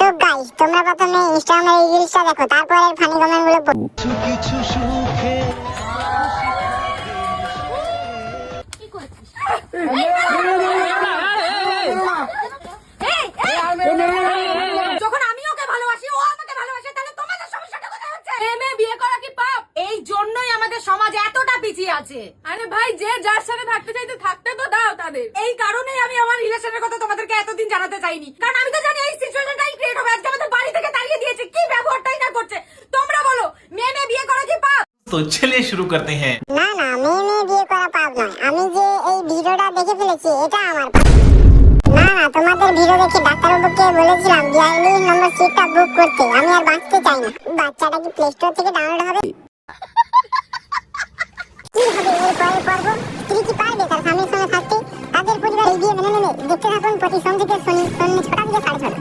তো গাইস তোমরা প্রথমে ইনস্টাগ্রামের এই রিলসটা দেখো, তারপর এর ফানি কমেন্টগুলো পড়ো। কিছু সুখে যখন আমি ওকে ভালোবাসি, ও আমাকে ভালোবাসে, তাহলে তোমাদের সমস্যাটা কোথায় হচ্ছে? মেয়ে বিয়ে করা কি পাপ? এই জন্যই আমাদের সমাজ এতটা পিছিয়ে আছে। আরে ভাই, যে যার সাথে থাকতে চাইতে থাকতে তো দাও তাদের। এই কারণেই আমি আমার রিলেশনের কথা তোমাদেরকে এতদিন জানাতে চাইনি, কারণ আমি তো জানি এই সিচুয়েশনটাই ক্রিয়েট হবে। আজকে আমাদের বাড়ি থেকে তাড়িয়ে দিয়েছে, কি ব্যবহারটাই না করছে। তোমরা বলো, মেয়ে বিয়ে করা কি পাপ? तो चलिए शुरू करते हैं। না না, মেয়ে বিয়ে করা পাপ নয়। আমি যে এই ভিডিওটা দেখে ফেলেছি, এটা আমার পাপ। না না, তোমাদের ভিডিও দেখে ডাক্তারবাবুকে বলেছিলাম 42 নম্বর সিটটা বুক করতে। আমি আর বাঁচতে চাই না। বাচ্চাটা কি প্লে স্টোর থেকে ডাউনলোড হবে? কি হবে এর পরের পর্ব? স্ত্রী কি পারবে তার স্বামীর সঙ্গে থাকতে? তাদের পরিবার এই বিয়ে মেনে নেবে? দেখতে থাকুন প্রতি সোম থেকে শনি 6টা থেকে 6:30।